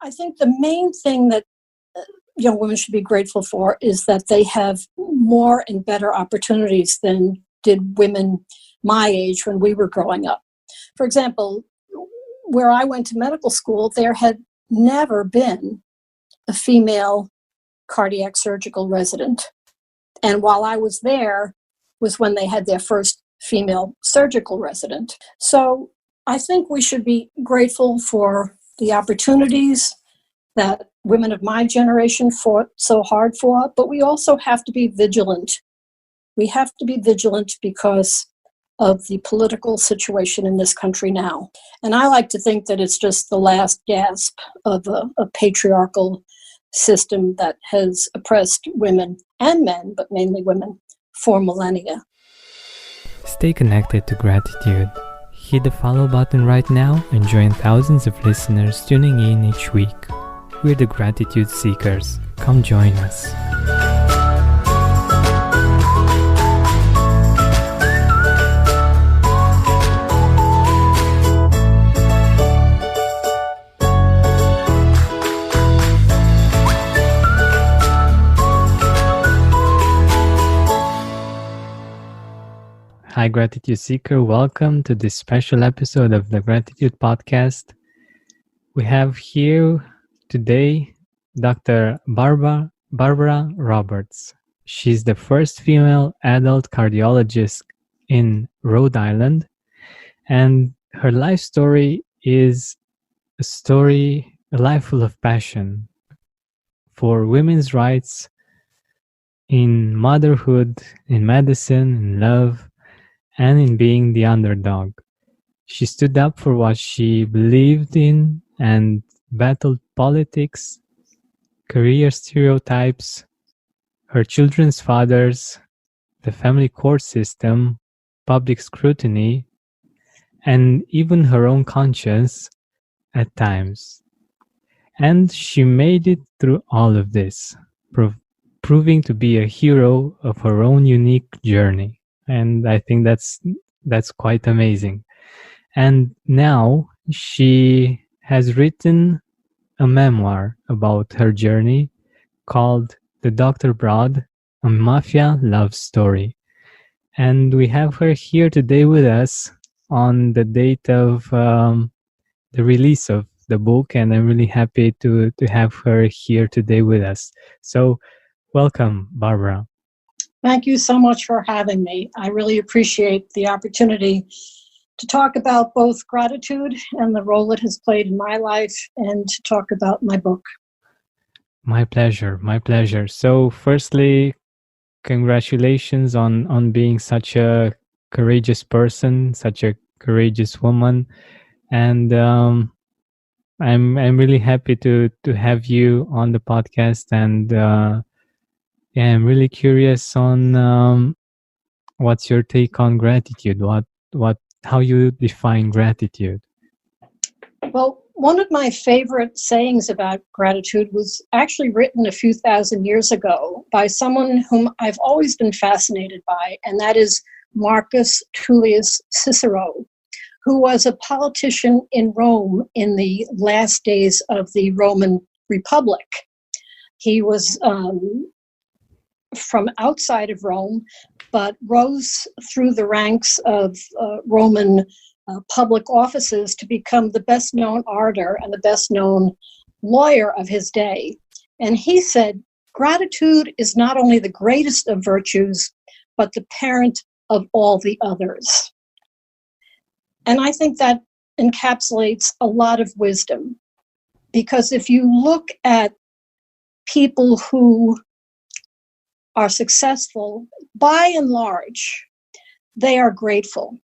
I think the main thing that young women should be grateful for is that they have more and better opportunities than did women my age when we were growing up. For example, where I went to medical school, there had never been a female cardiac surgical resident. And while I was there was when they had their first female surgical resident. So I think we should be grateful for the opportunities that women of my generation fought so hard for, but we also have to be vigilant. We have to be vigilant because of the political situation in this country now. And I like to think that it's just the last gasp of a patriarchal system that has oppressed women and men, but mainly women, for millennia. Stay connected to gratitude. Hit the follow button right now and join thousands of listeners tuning in each week. We're the Gratitude Seekers. Come join us. Hi, Gratitude Seeker. Welcome to this special episode of the Gratitude Podcast. We have here today Dr. Barbara Roberts. She's the first female adult cardiologist in Rhode Island, and her life story is a life full of passion for women's rights, in motherhood, in medicine, in love, and in being the underdog. She stood up for what she believed in and battled politics, career stereotypes, her children's fathers, the family court system, public scrutiny, and even her own conscience at times. And she made it through all of this, proving to be a hero of her own unique journey. And I think that's quite amazing. And now she has written a memoir about her journey called The Dr. Broad, a Mafia Love Story. And we have her here today with us on the date of the release of the book, and I'm really happy to have her here today with us. So welcome, Barbara. Thank you so much for having me. I really appreciate the opportunity to talk about both gratitude and the role it has played in my life, and to talk about my book. My pleasure. So firstly, congratulations on being such a courageous person, such a courageous woman. And I'm really happy to have you on the podcast, and I'm really curious on what's your take on gratitude? How you define gratitude? Well, one of my favorite sayings about gratitude was actually written a few thousand years ago by someone whom I've always been fascinated by, and that is Marcus Tullius Cicero, who was a politician in Rome in the last days of the Roman Republic. He was from outside of Rome, but rose through the ranks of Roman public offices to become the best known orator and the best known lawyer of his day. And he said, gratitude is not only the greatest of virtues, but the parent of all the others. And I think that encapsulates a lot of wisdom, because if you look at people who are successful, by and large, they are grateful.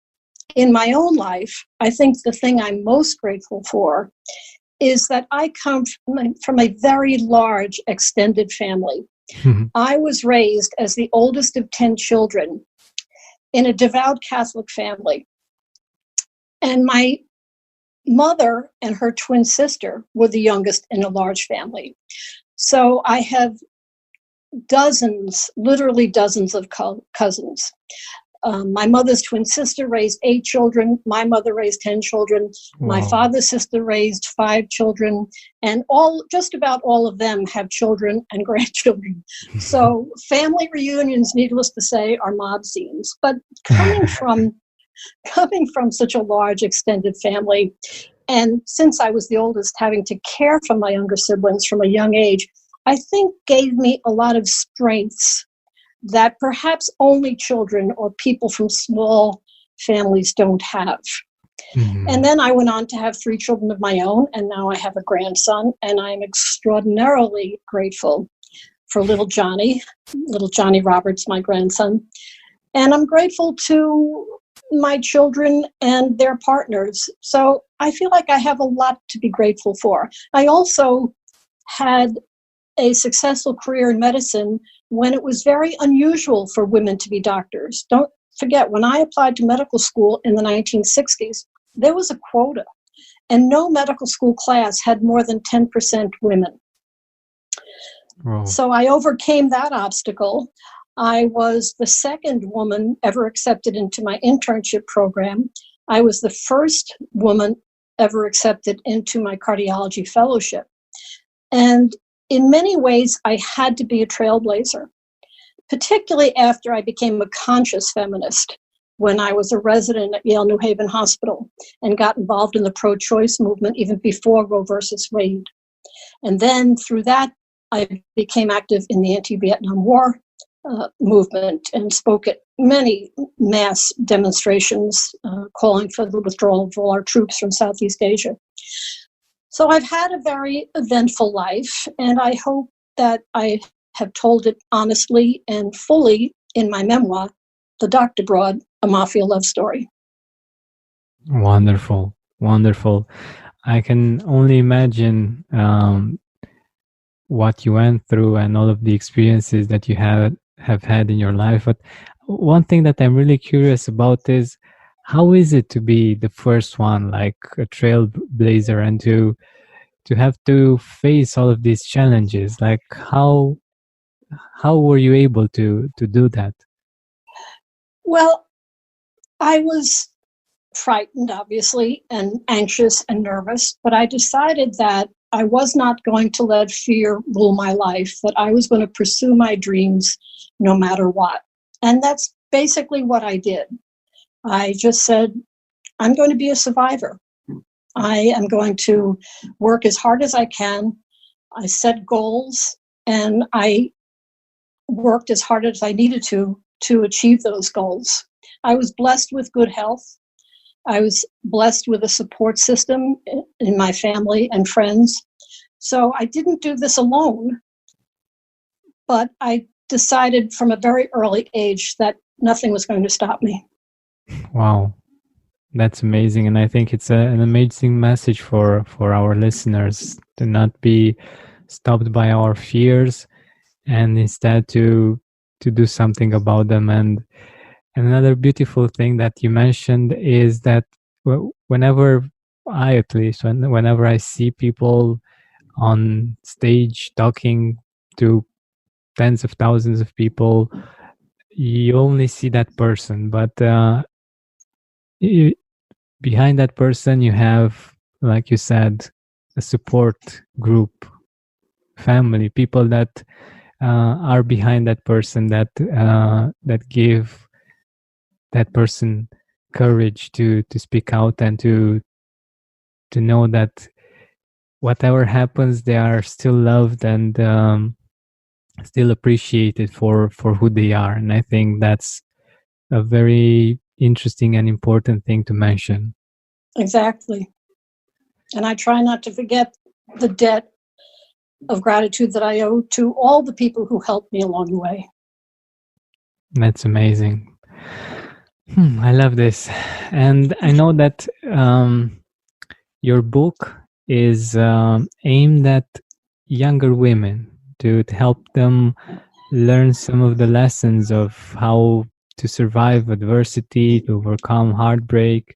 In my own life, I think the thing I'm most grateful for is that I come from a very large extended family. Mm-hmm. I was raised as the oldest of 10 children in a devout Catholic family. And my mother and her twin sister were the youngest in a large family. So I have literally dozens of cousins. My mother's twin sister raised 8 children. My mother raised 10 children. My Wow. father's sister raised 5 children. And just about all of them have children and grandchildren. So family reunions, needless to say, are mob scenes. But coming from such a large extended family, and since I was the oldest, having to care for my younger siblings from a young age, I think gave me a lot of strengths that perhaps only children or people from small families don't have. And then I went on to have 3 children of my own, and now I have a grandson, and I'm extraordinarily grateful for little Johnny Roberts, my grandson. And I'm grateful to my children and their partners. So I feel like I have a lot to be grateful for. I also had a successful career in medicine when it was very unusual for women to be doctors. Don't forget, when I applied to medical school in the 1960s, there was a quota, and no medical school class had more than 10% women. Wow. So I overcame that obstacle. I was the second woman ever accepted into my internship program. I was the first woman ever accepted into my cardiology fellowship. And in many ways, I had to be a trailblazer, particularly after I became a conscious feminist when I was a resident at Yale New Haven Hospital and got involved in the pro-choice movement even before Roe versus Wade. And then through that, I became active in the anti-Vietnam War movement and spoke at many mass demonstrations calling for the withdrawal of all our troops from Southeast Asia. So I've had a very eventful life, and I hope that I have told it honestly and fully in my memoir, The Doctor Broad, A Mafia Love Story. Wonderful. Wonderful. I can only imagine what you went through and all of the experiences that you have had in your life. But one thing that I'm really curious about is, how is it to be the first one, like a trailblazer, and to have to face all of these challenges? Like, how were you able to do that? Well, I was frightened, obviously, and anxious and nervous, but I decided that I was not going to let fear rule my life, that I was going to pursue my dreams no matter what. And that's basically what I did. I just said, I'm going to be a survivor. I am going to work as hard as I can. I set goals, and I worked as hard as I needed to achieve those goals. I was blessed with good health. I was blessed with a support system in my family and friends. So I didn't do this alone, but I decided from a very early age that nothing was going to stop me. Wow, that's amazing. And I think it's an amazing message for our listeners, to not be stopped by our fears and instead to do something about them. And another beautiful thing that you mentioned is that whenever whenever I see people on stage talking to tens of thousands of people, you only see that person, but behind that person you have, like you said, a support group, family, people that are behind that person, that give that person courage to speak out and to know that whatever happens, they are still loved and still appreciated for who they are. And I think that's a very interesting and important thing to mention. Exactly. And I try not to forget the debt of gratitude that I owe to all the people who helped me along the way. That's amazing. I love this. And I know that your book is aimed at younger women to help them learn some of the lessons of how to survive adversity, to overcome heartbreak,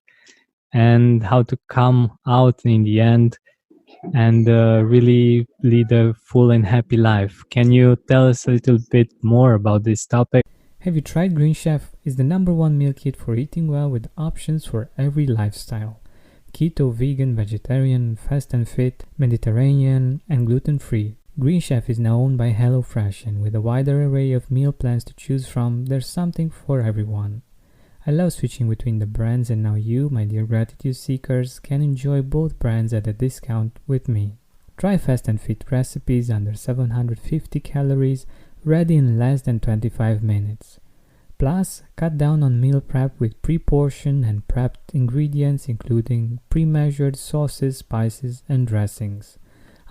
and how to come out in the end and really lead a full and happy life. Can you tell us a little bit more about this topic? Have you tried Green Chef? It's the #1 meal kit for eating well with options for every lifestyle. Keto, vegan, vegetarian, fast and fit, Mediterranean, and gluten-free. Green Chef is now owned by HelloFresh, and with a wider array of meal plans to choose from, there's something for everyone. I love switching between the brands, and now you, my dear gratitude seekers, can enjoy both brands at a discount with me. Try fast and fit recipes under 750 calories, ready in less than 25 minutes. Plus, cut down on meal prep with pre-portioned and prepped ingredients, including pre-measured sauces, spices, and dressings.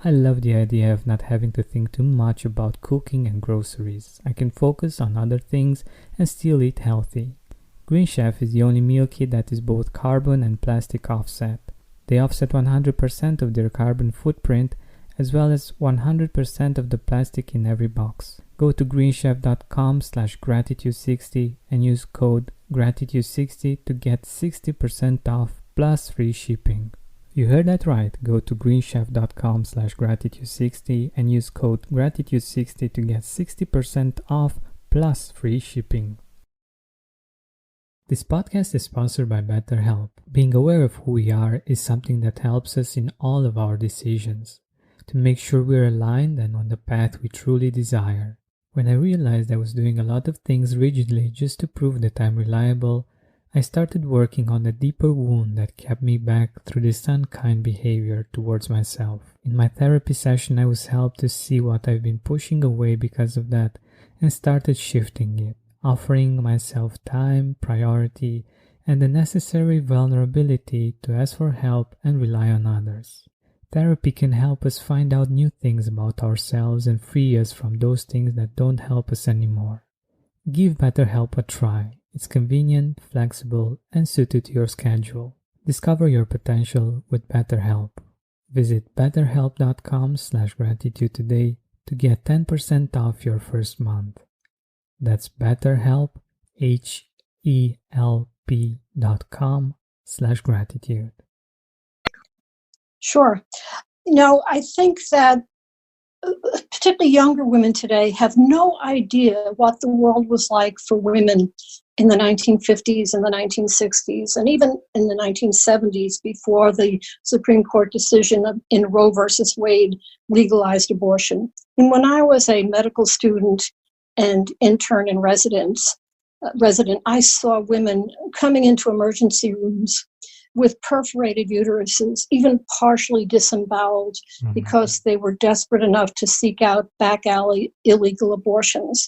I love the idea of not having to think too much about cooking and groceries. I can focus on other things and still eat healthy. Green Chef is the only meal kit that is both carbon and plastic offset. They offset 100% of their carbon footprint, as well as 100% of the plastic in every box. Go to greenchef.com/gratitude60 and use code gratitude60 to get 60% off plus free shipping. You heard that right. Go to greenchef.com/gratitude60 and use code gratitude60 to get 60% off plus free shipping. This podcast is sponsored by BetterHelp. Being aware of who we are is something that helps us in all of our decisions, to make sure we're aligned and on the path we truly desire. When I realized I was doing a lot of things rigidly just to prove that I'm reliable, I started working on the deeper wound that kept me back through this unkind behavior towards myself. In my therapy session, I was helped to see what I've been pushing away because of that and started shifting it, offering myself time, priority, and the necessary vulnerability to ask for help and rely on others. Therapy can help us find out new things about ourselves and free us from those things that don't help us anymore. Give BetterHelp a try. It's convenient, flexible, and suited to your schedule. Discover your potential with BetterHelp. Visit betterhelp.com/gratitude today to get 10% off your first month. That's BetterHelp, HELP.com/gratitude. Sure. I think that particularly younger women today have no idea what the world was like for women in the 1950s and the 1960s, and even in the 1970s before the Supreme Court decision in Roe versus Wade legalized abortion. And when I was a medical student and intern and resident, I saw women coming into emergency rooms with perforated uteruses, even partially disemboweled, because they were desperate enough to seek out back alley illegal abortions.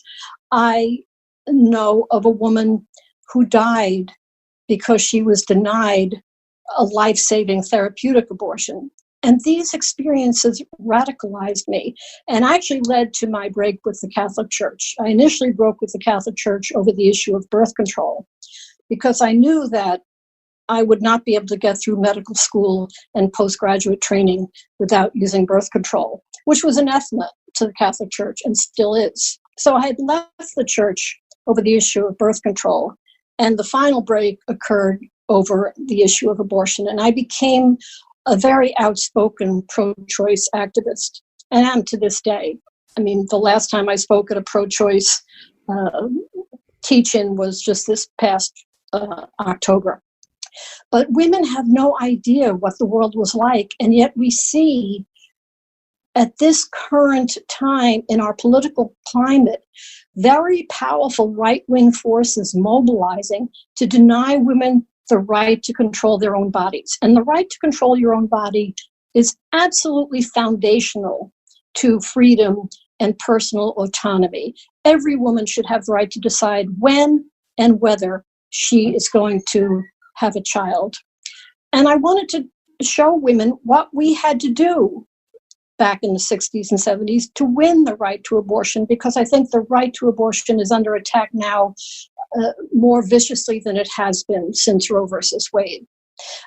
I know of a woman who died because she was denied a life-saving therapeutic abortion. And these experiences radicalized me and actually led to my break with the Catholic Church. I initially broke with the Catholic Church over the issue of birth control because I knew that I would not be able to get through medical school and postgraduate training without using birth control, which was anathema to the Catholic Church and still is. So I had left the church over the issue of birth control, and the final break occurred over the issue of abortion. And I became a very outspoken pro-choice activist, and am to this day. I mean, the last time I spoke at a pro-choice teach-in was just this past October. But women have no idea what the world was like, and yet we see at this current time in our political climate, very powerful right-wing forces mobilizing to deny women the right to control their own bodies. And the right to control your own body is absolutely foundational to freedom and personal autonomy. Every woman should have the right to decide when and whether she is going to have a child. And I wanted to show women what we had to do back in the 60s and 70s to win the right to abortion, because I think the right to abortion is under attack now more viciously than it has been since Roe versus Wade.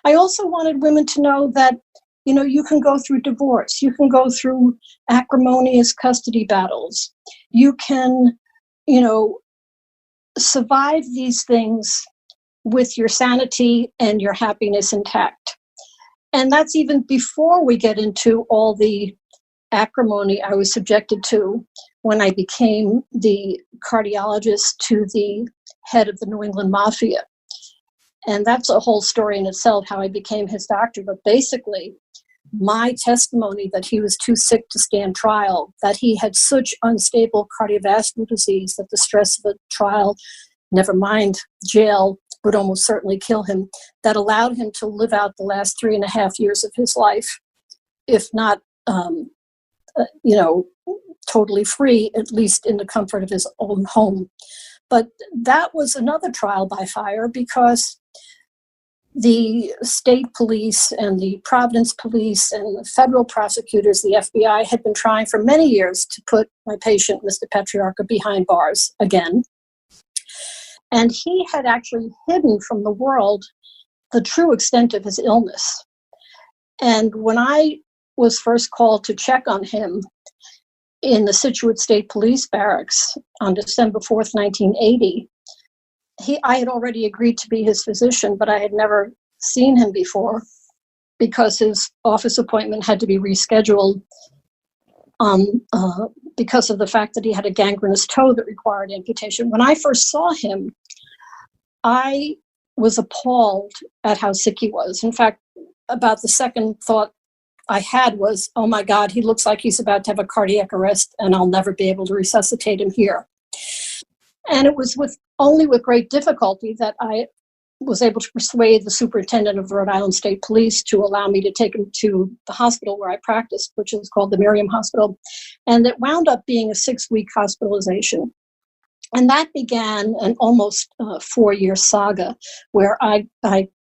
I also wanted women to know that, you can go through divorce, you can go through acrimonious custody battles, you can, survive these things with your sanity and your happiness intact. And that's even before we get into all the acrimony I was subjected to when I became the cardiologist to the head of the New England Mafia. And that's a whole story in itself, how I became his doctor. But basically, my testimony that he was too sick to stand trial, that he had such unstable cardiovascular disease that the stress of a trial, never mind jail, would almost certainly kill him, that allowed him to live out the last 3.5 years of his life, if not, totally free, at least in the comfort of his own home. But that was another trial by fire, because the state police and the Providence police and the federal prosecutors, the FBI, had been trying for many years to put my patient, Mr. Patriarca, behind bars again. And he had actually hidden from the world the true extent of his illness. And when I was first called to check on him in the Scituate State Police Barracks on December 4th, 1980, I had already agreed to be his physician, but I had never seen him before because his office appointment had to be rescheduled because of the fact that he had a gangrenous toe that required amputation. When I first saw him, I was appalled at how sick he was. In fact, about the second thought I had was, oh my God, he looks like he's about to have a cardiac arrest and I'll never be able to resuscitate him here. And it was only with great difficulty that I was able to persuade the superintendent of the Rhode Island State Police to allow me to take him to the hospital where I practiced, which is called the Miriam Hospital. And it wound up being a 6-week hospitalization. And that began an almost 4-year saga where I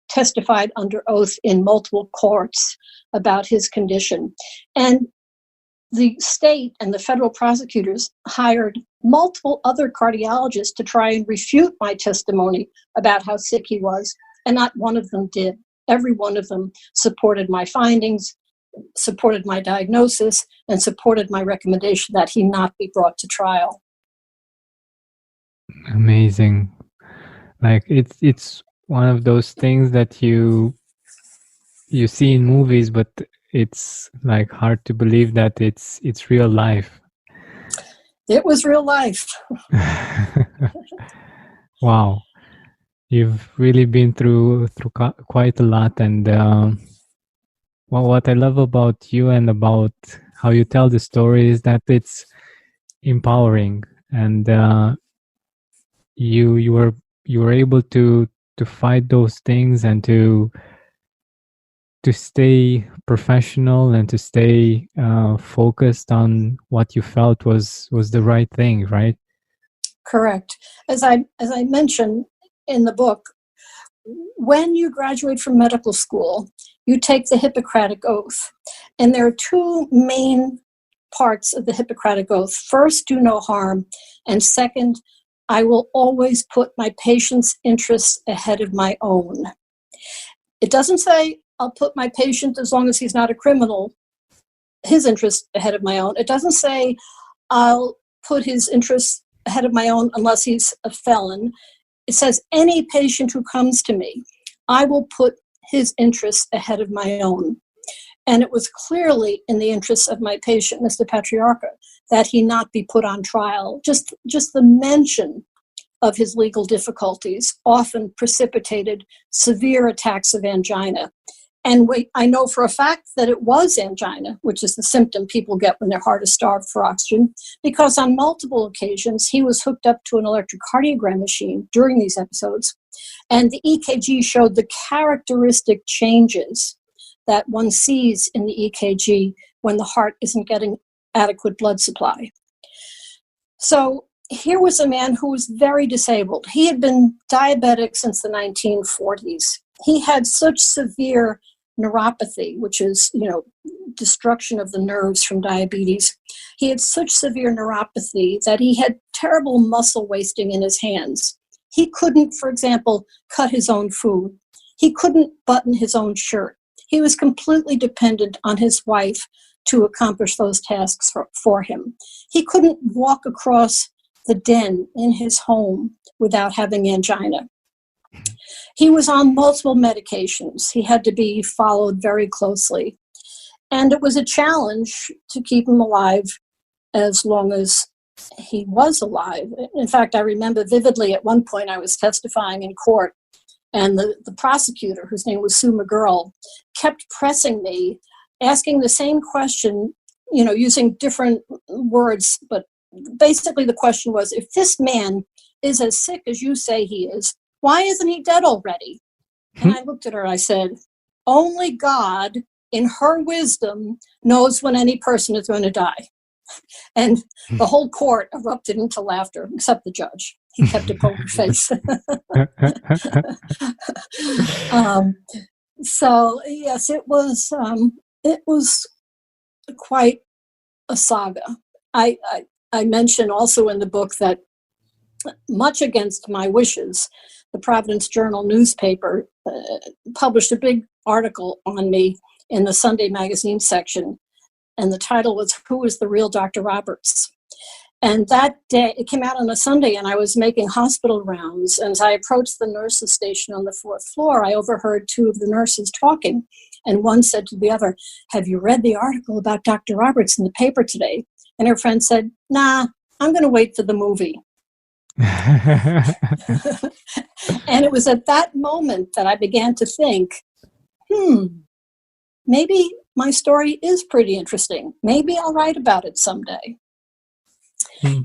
testified under oath in multiple courts about his condition. And the state and the federal prosecutors hired multiple other cardiologists to try and refute my testimony about how sick he was, and not one of them did. Every one of them supported my findings, supported my diagnosis, and supported my recommendation that he not be brought to trial. Amazing. Like it's one of those things that you see in movies, but it's like hard to believe that it's real life. It was real life. Wow, you've really been through quite a lot, and what I love about you and about how you tell the story is that it's empowering, and you were able to fight those things and to stay professional and to stay focused on what you felt was the right thing, right? Correct. As I mentioned in the book, when you graduate from medical school, you take the Hippocratic Oath. And there are two main parts of the Hippocratic Oath. First, do no harm. And second, I will always put my patient's interests ahead of my own. It doesn't say I'll put my patient, as long as he's not a criminal, his interests ahead of my own. It doesn't say I'll put his interests ahead of my own unless he's a felon. It says any patient who comes to me, I will put his interests ahead of my own. And it was clearly in the interests of my patient, Mr. Patriarca, that he not be put on trial. Just the mention of his legal difficulties often precipitated severe attacks of angina. And I know for a fact that it was angina, which is the symptom people get when their heart is starved for oxygen, because on multiple occasions he was hooked up to an electrocardiogram machine during these episodes, and the EKG showed the characteristic changes that one sees in the EKG when the heart isn't getting adequate blood supply. So here was a man who was very disabled. He had been diabetic since the 1940s. He had such severe neuropathy, which is, destruction of the nerves from diabetes. He had such severe neuropathy that he had terrible muscle wasting in his hands. He couldn't, for example, cut his own food. He couldn't button his own shirt. He was completely dependent on his wife to accomplish those tasks for him. He couldn't walk across the den in his home without having angina. He was on multiple medications. He had to be followed very closely. And it was a challenge to keep him alive as long as he was alive. In fact, I remember vividly at one point I was testifying in court, and the prosecutor, whose name was Sue McGurl, kept pressing me, asking the same question, using different words, but basically the question was, if this man is as sick as you say he is, why isn't he dead already? And I looked at her, I said, only God, in her wisdom, knows when any person is going to die. And the whole court erupted into laughter, except the judge. He kept a poker face. So yes, it was quite a saga. I mention also in the book that much against my wishes, the Providence Journal newspaper published a big article on me in the Sunday magazine section, and the title was "Who is the Real Dr. Roberts?" And that day, it came out on a Sunday, and I was making hospital rounds. And as I approached the nurses' station on the 4th floor, I overheard two of the nurses talking. And one said to the other, "Have you read the article about Dr. Roberts in the paper today?" And her friend said, "Nah, I'm going to wait for the movie." And it was at that moment that I began to think, maybe my story is pretty interesting. Maybe I'll write about it someday.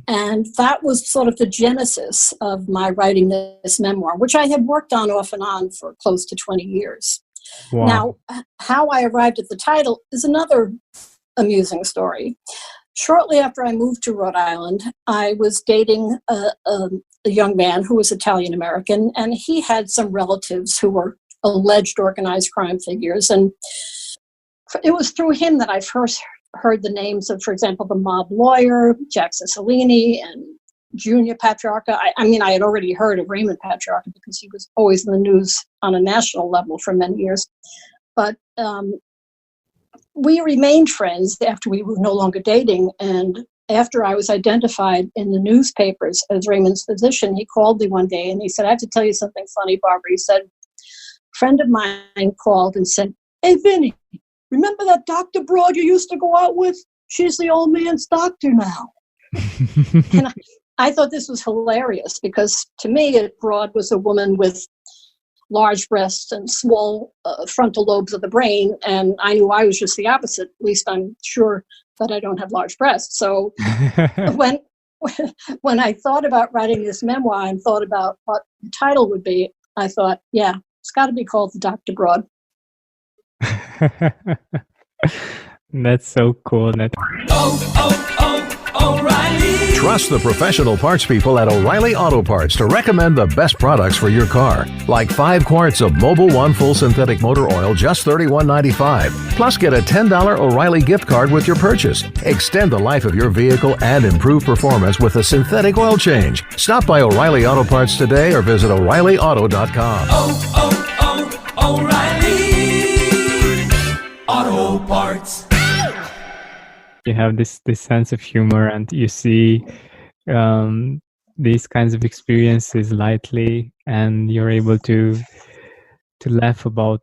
And that was sort of the genesis of my writing this memoir, which I had worked on off and on for close to 20 years. Wow. Now, how I arrived at the title is another amusing story. Shortly after I moved to Rhode Island, I was dating a young man who was Italian-American, and he had some relatives who were alleged organized crime figures. And it was through him that I first heard the names of, for example, the mob lawyer, Jack Cicilline, and Junior Patriarca. I had already heard of Raymond Patriarca because he was always in the news on a national level for many years. But we remained friends after we were no longer dating. And after I was identified in the newspapers as Raymond's physician, he called me one day and he said, "I have to tell you something funny, Barbara." He said, "A friend of mine called and said, 'Hey, Vinny, remember that Dr. Broad you used to go out with? She's the old man's doctor now.'" And I thought this was hilarious because to me, Broad was a woman with large breasts and small frontal lobes of the brain. And I knew I was just the opposite. At least I'm sure that I don't have large breasts. So when I thought about writing this memoir and thought about what the title would be, I thought, yeah, it's got to be called The Dr. Broad. That's so cool. O'Reilly. Trust the professional parts people at O'Reilly Auto Parts to recommend the best products for your car. Like 5 quarts of Mobil 1 full synthetic motor oil, just $31.95. Plus get a $10 O'Reilly gift card with your purchase. Extend the life of your vehicle and improve performance with a synthetic oil change. Stop by O'Reilly Auto Parts today or visit O'ReillyAuto.com. O'Reilly Auto Parts. You have this sense of humor, and you see these kinds of experiences lightly, and you're able to laugh about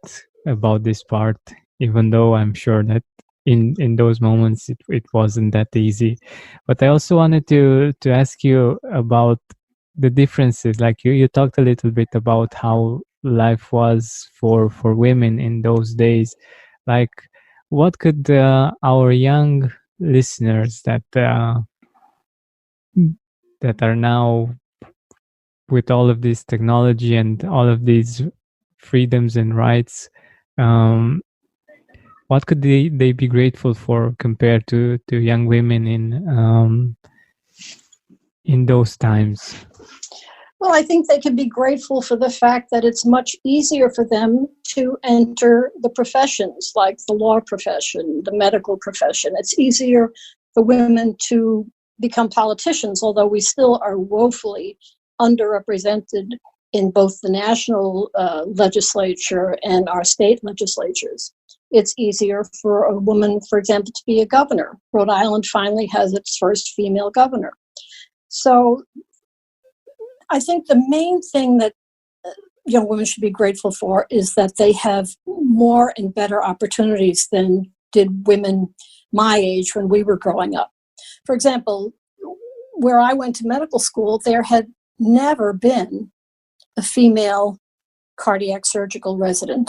this part, even though I'm sure that in those moments it wasn't that easy. But I also wanted to ask you about the differences. Like you talked a little bit about how life was for women in those days. Like, what could our young listeners that are now with all of this technology and all of these freedoms and rights, what could they be grateful for compared to young women in those times? Well, I think they can be grateful for the fact that it's much easier for them to enter the professions, like the law profession, the medical profession. It's easier for women to become politicians, although we still are woefully underrepresented in both the national legislature and our state legislatures. It's easier for a woman, for example, to be a governor. Rhode Island finally has its first female governor. So I think the main thing that young women should be grateful for is that they have more and better opportunities than did women my age when we were growing up. For example, where I went to medical school, there had never been a female cardiac surgical resident.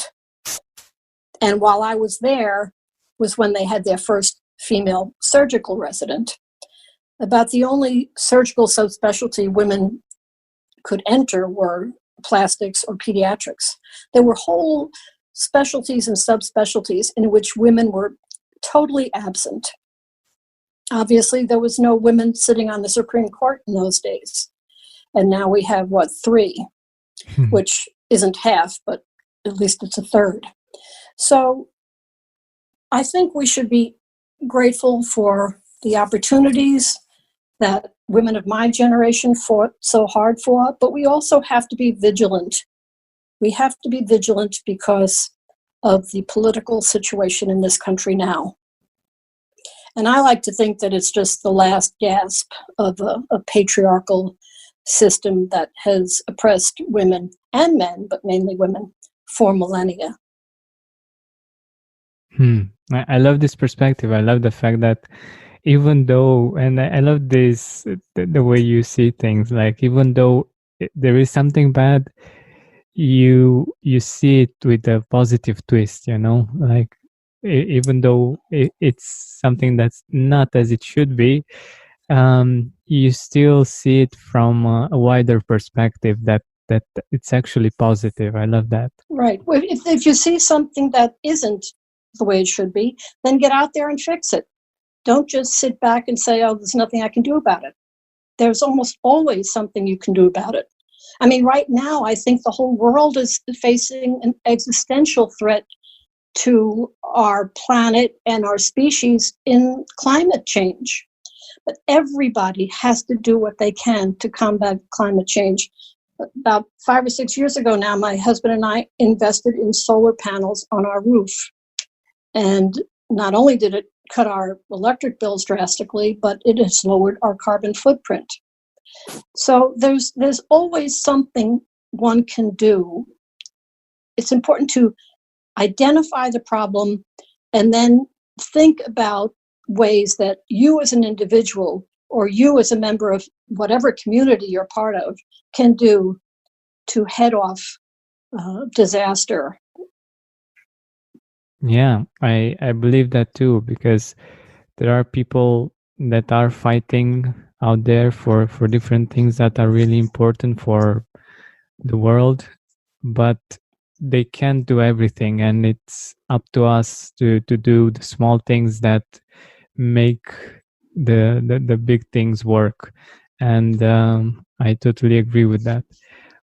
And while I was there was when they had their first female surgical resident. About the only surgical subspecialty women could enter were plastics or pediatrics. There were whole specialties and subspecialties in which women were totally absent. Obviously, there was no women sitting on the Supreme Court in those days. And now we have, 3, which isn't half, but at least it's a third. So I think we should be grateful for the opportunities that women of my generation fought so hard for, but we also have to be vigilant. We have to be vigilant because of the political situation in this country now. And I like to think that it's just the last gasp of a patriarchal system that has oppressed women and men, but mainly women, for millennia. I love this perspective. I love the fact that even though, and I love this, the way you see things, like even though there is something bad, you see it with a positive twist, like even though it's something that's not as it should be, you still see it from a wider perspective that it's actually positive. I love that. Right. Well, if you see something that isn't the way it should be, then get out there and fix it. Don't just sit back and say, oh, there's nothing I can do about it. There's almost always something you can do about it. I mean, right now, I think the whole world is facing an existential threat to our planet and our species in climate change. But everybody has to do what they can to combat climate change. About 5 or 6 years ago now, my husband and I invested in solar panels on our roof. And not only did it cut our electric bills drastically, but it has lowered our carbon footprint. So there's always something one can do. It's important to identify the problem and then think about ways that you as an individual or you as a member of whatever community you're part of can do to head off disaster. Yeah, I believe that too, because there are people that are fighting out there for different things that are really important for the world, but they can't do everything, and it's up to us to do the small things that make the big things work. And I totally agree with that.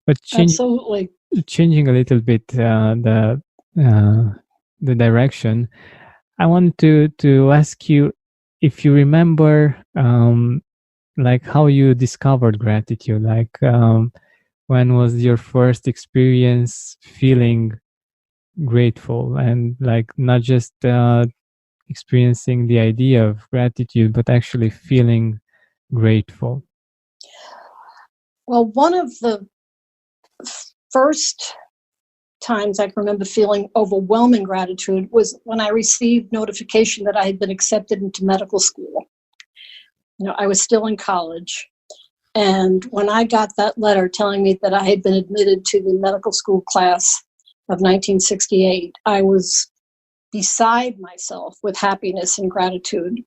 But Absolutely. Changing a little bit the direction, I wanted to ask you if you remember like how you discovered gratitude, like when was your first experience feeling grateful, and like not just experiencing the idea of gratitude, but actually feeling grateful. Well, one of the first times I can remember feeling overwhelming gratitude was when I received notification that I had been accepted into medical school. I was still in college. And when I got that letter telling me that I had been admitted to the medical school class of 1968, I was beside myself with happiness and gratitude.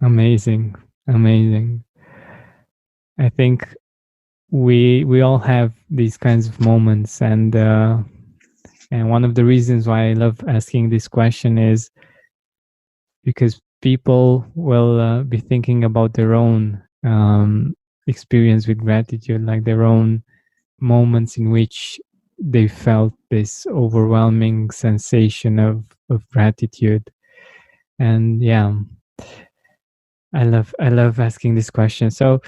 Amazing. I think we all have these kinds of moments, and one of the reasons why I love asking this question is because people will be thinking about their own experience with gratitude, like their own moments in which they felt this overwhelming sensation of gratitude. And yeah, I love asking this question. So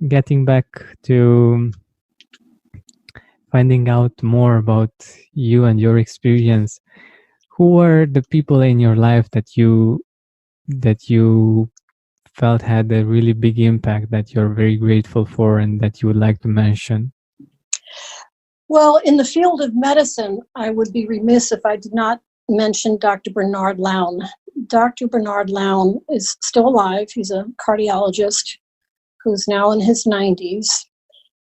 getting back to finding out more about you and your experience, who were the people in your life that you felt had a really big impact that you're very grateful for and that you would like to mention? Well, in the field of medicine, I would be remiss if I did not mention Dr. Bernard Lown. Dr. Bernard Lown is still alive. He's a cardiologist who's now in his 90s.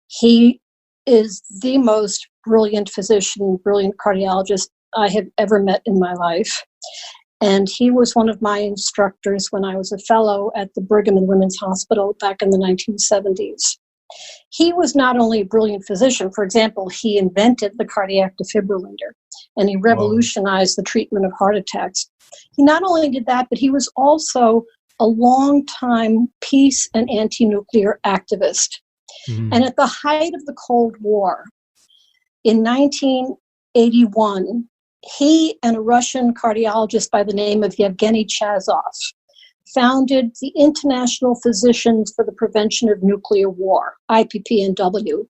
He is the most brilliant physician, brilliant cardiologist I have ever met in my life. And he was one of my instructors when I was a fellow at the Brigham and Women's Hospital back in the 1970s. He was not only a brilliant physician, for example, he invented the cardiac defibrillator, and he revolutionized the treatment of heart attacks. He not only did that, but he was also a long-time peace and anti-nuclear activist. Mm-hmm. And at the height of the Cold War, in 1981, he and a Russian cardiologist by the name of Yevgeny Chazov founded the International Physicians for the Prevention of Nuclear War, IPPNW.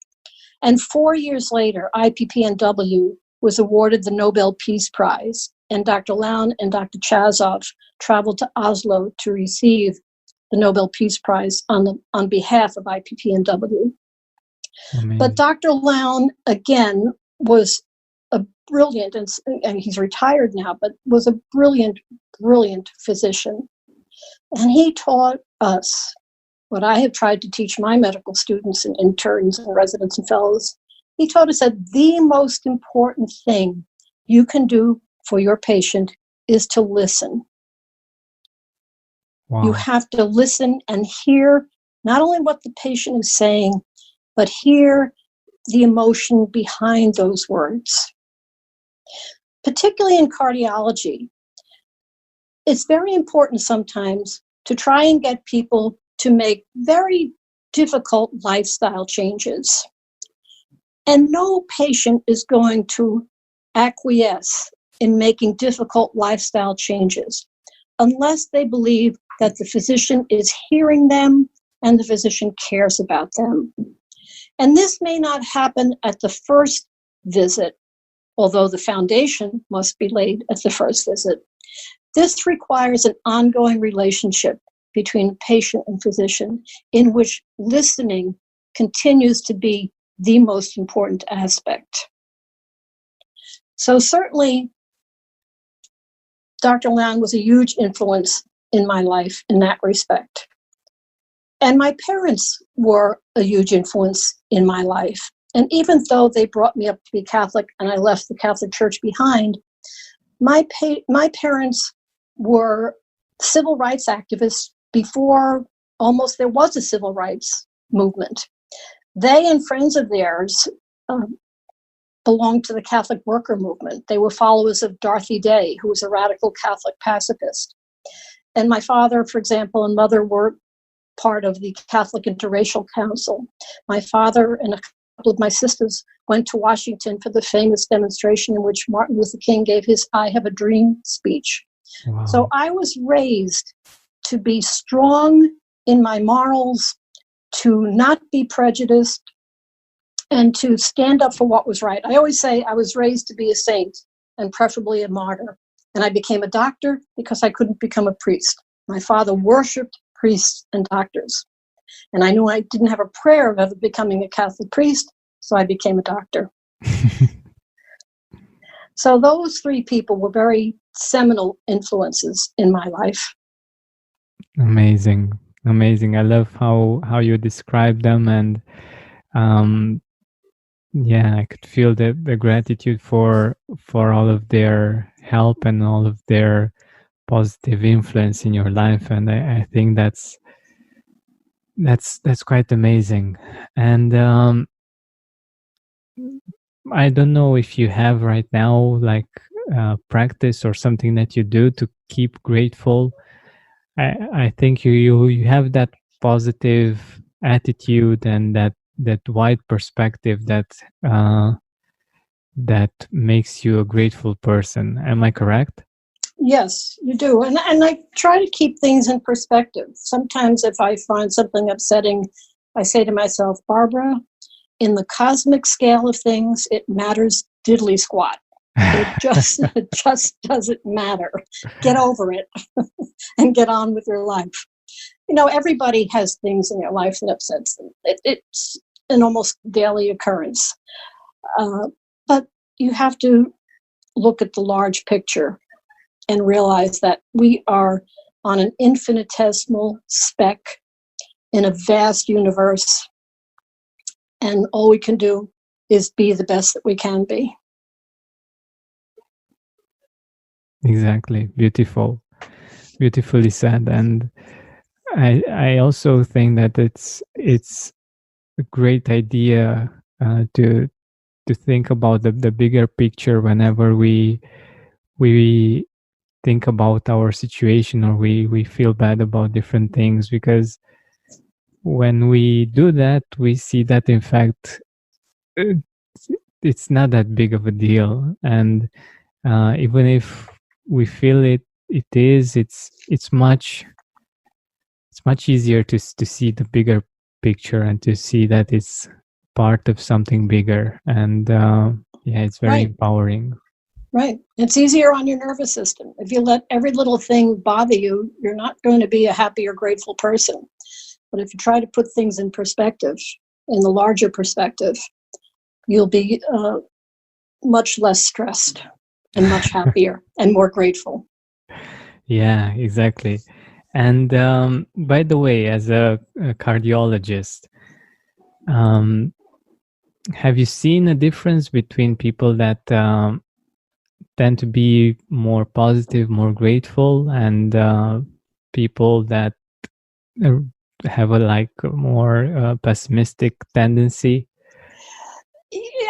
And 4 years later, IPPNW was awarded the Nobel Peace Prize, and Dr. Lown and Dr. Chazov traveled to Oslo to receive the Nobel Peace Prize on behalf of IPPNW. Amazing. But Dr. Lown, again, was a brilliant, and he's retired now, but was a brilliant, brilliant physician. And he taught us what I have tried to teach my medical students and interns and residents and fellows. He taught us that the most important thing you can do for your patient is to listen. Wow. You have to listen and hear not only what the patient is saying, but hear the emotion behind those words. Particularly in cardiology, it's very important sometimes to try and get people to make very difficult lifestyle changes. And no patient is going to acquiesce in making difficult lifestyle changes unless they believe that the physician is hearing them and the physician cares about them. And this may not happen at the first visit, although the foundation must be laid at the first visit. This requires an ongoing relationship between patient and physician in which listening continues to be the most important aspect. So certainly, Dr. Lown was a huge influence in my life in that respect. And my parents were a huge influence in my life. And even though they brought me up to be Catholic and I left the Catholic Church behind, my parents were civil rights activists before almost there was a civil rights movement. They and friends of theirs belonged to the Catholic worker movement. They were followers of Dorothy Day, who was a radical Catholic pacifist. And my father, for example, and mother were part of the Catholic Interracial Council. My father and a couple of my sisters went to Washington for the famous demonstration in which Martin Luther King gave his I Have a Dream speech. Wow. So I was raised to be strong in my morals, to not be prejudiced, and to stand up for what was right. I always say I was raised to be a saint and preferably a martyr. And I became a doctor because I couldn't become a priest. My father worshipped priests and doctors. And I knew I didn't have a prayer of ever becoming a Catholic priest, so I became a doctor. So those three people were very seminal influences in my life. Amazing. Amazing. I love how you describe them, and I could feel the gratitude for all of their help and all of their positive influence in your life, and I think that's quite amazing. And I don't know if you have right now like practice or something that you do to keep grateful. I think you have that positive attitude and that wide perspective that makes you a grateful person. Am I correct? Yes, you do. And I try to keep things in perspective. Sometimes if I find something upsetting, I say to myself, Barbara, in the cosmic scale of things, it matters diddly squat. It just doesn't matter. Get over it and get on with your life. You know, everybody has things in their life that upsets them. It's an almost daily occurrence. But you have to look at the large picture and realize that we are on an infinitesimal speck in a vast universe, and all we can do is be the best that we can be. Exactly. Beautifully said. And I also think that it's a great idea to think about the bigger picture whenever we think about our situation, or we feel bad about different things, because when we do that, we see that in fact it's not that big of a deal. And even if we feel it's much easier to see the bigger picture and to see that it's part of something bigger. And it's very empowering. Right. It's easier on your nervous system. If you let every little thing bother you, you're not going to be a happy or grateful person. But if you try to put things in perspective, in the larger perspective, you'll be much less stressed and much happier and more grateful. Yeah, exactly. And by the way, as a cardiologist, have you seen a difference between people that tend to be more positive, more grateful, and people that have a more pessimistic tendency?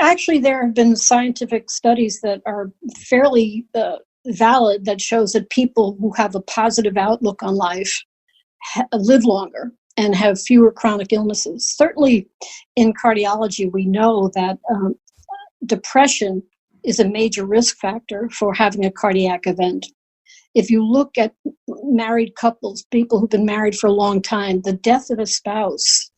Actually, there have been scientific studies that are fairly valid that shows that people who have a positive outlook on life live longer and have fewer chronic illnesses. Certainly in cardiology, we know that depression is a major risk factor for having a cardiac event. If you look at married couples, people who've been married for a long time, the death of a spouse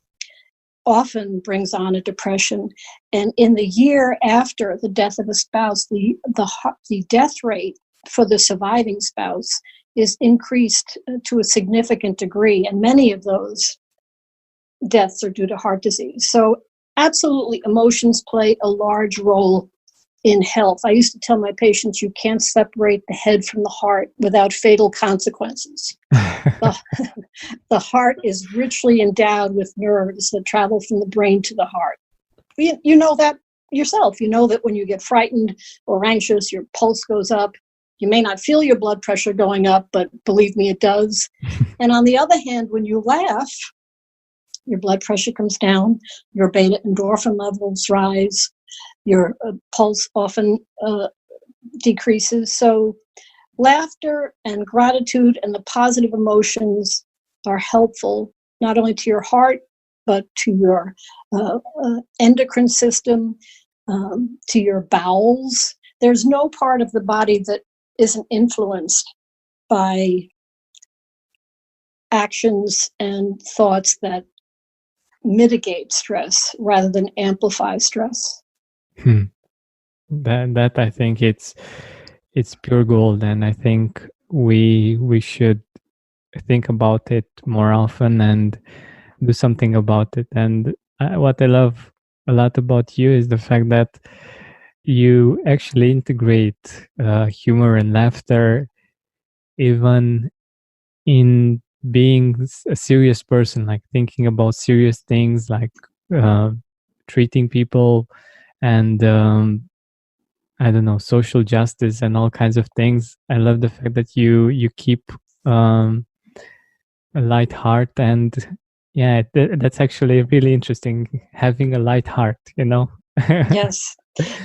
often brings on a depression. And in the year after the death of a spouse, the death rate for the surviving spouse is increased to a significant degree. And many of those deaths are due to heart disease. So absolutely, emotions play a large role in health. I used to tell my patients, you can't separate the head from the heart without fatal consequences. The heart is richly endowed with nerves that travel from the brain to the heart. You know that yourself. You know that when you get frightened or anxious, your pulse goes up. You may not feel your blood pressure going up, but believe me, it does. And on the other hand, when you laugh, your blood pressure comes down, your beta endorphin levels rise, your pulse often decreases. So laughter and gratitude and the positive emotions are helpful not only to your heart, but to your endocrine system, to your bowels. There's no part of the body that isn't influenced by actions and thoughts that mitigate stress rather than amplify stress. That I think it's pure gold, and I think we should think about it more often and do something about it. And what I love a lot about you is the fact that you actually integrate humor and laughter even in being a serious person, like thinking about serious things, like treating people and I don't know, social justice and all kinds of things. I love the fact that you keep a light heart, and that's actually really interesting, having a light heart, you know. Yes.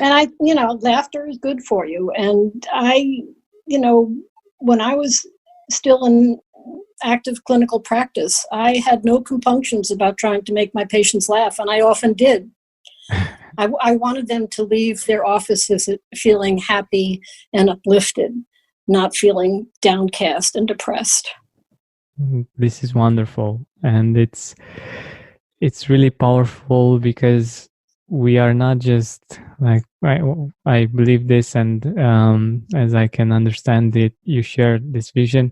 And laughter is good for you. And when I was still in active clinical practice, I had no compunctions about trying to make my patients laugh, and I often did. I wanted them to leave their offices feeling happy and uplifted, not feeling downcast and depressed. This is wonderful, and it's really powerful, because we are not just like, I believe this, and as I can understand it, you share this vision.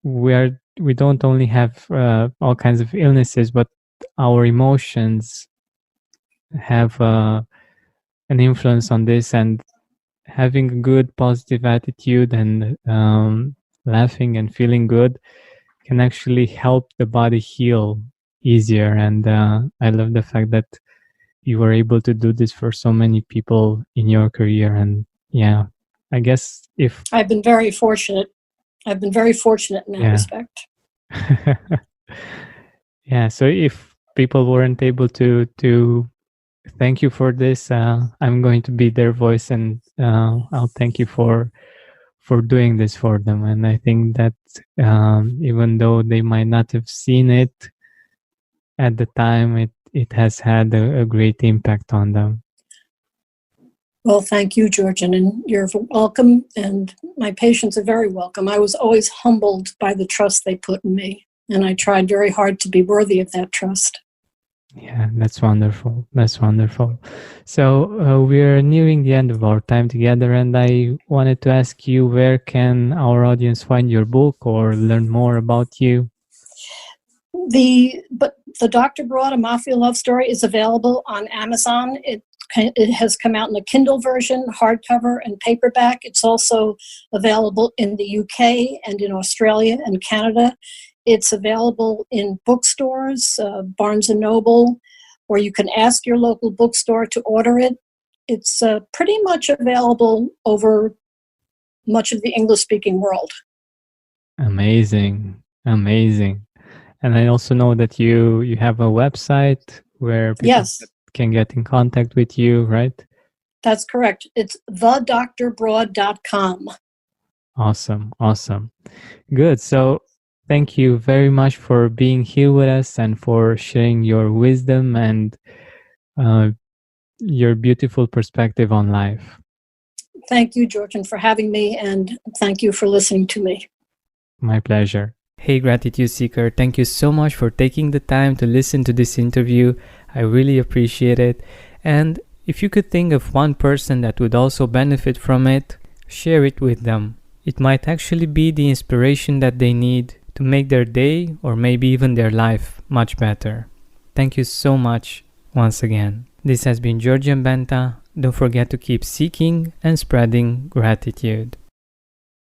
We don't only have all kinds of illnesses, but our emotions have an influence on this, and having a good positive attitude and laughing and feeling good can actually help the body heal easier. And I love the fact that you were able to do this for so many people in your career. And yeah, I guess if I've been very fortunate. I've been very fortunate in that respect. Yeah, so if people weren't able to thank you for this, I'm going to be their voice, and I'll thank you for doing this for them. And I think that even though they might not have seen it at the time, it has had a great impact on them. Well, thank you, Georgian, and you're welcome, and my patients are very welcome. I was always humbled by the trust they put in me, and I tried very hard to be worthy of that trust. Yeah, that's wonderful. That's wonderful. So we're nearing the end of our time together, and I wanted to ask you, where can our audience find your book or learn more about you? The Dr. Broad, A Mafia Love Story, is available on Amazon. It has come out in a Kindle version, hardcover, and paperback. It's also available in the UK and in Australia and Canada. It's available in bookstores, Barnes & Noble, or you can ask your local bookstore to order it. It's pretty much available over much of the English-speaking world. Amazing. Amazing. And I also know that you have a website where people can get in contact with you, right? That's correct. It's thedrbroad.com. Awesome. Good. So thank you very much for being here with us and for sharing your wisdom and your beautiful perspective on life. Thank you, Georgian, for having me, and thank you for listening to me. My pleasure. Hey, Gratitude Seeker, thank you so much for taking the time to listen to this interview. I really appreciate it. And if you could think of one person that would also benefit from it, share it with them. It might actually be the inspiration that they need to make their day or maybe even their life much better. Thank you so much once again. This has been Georgian Benta. Don't forget to keep seeking and spreading gratitude.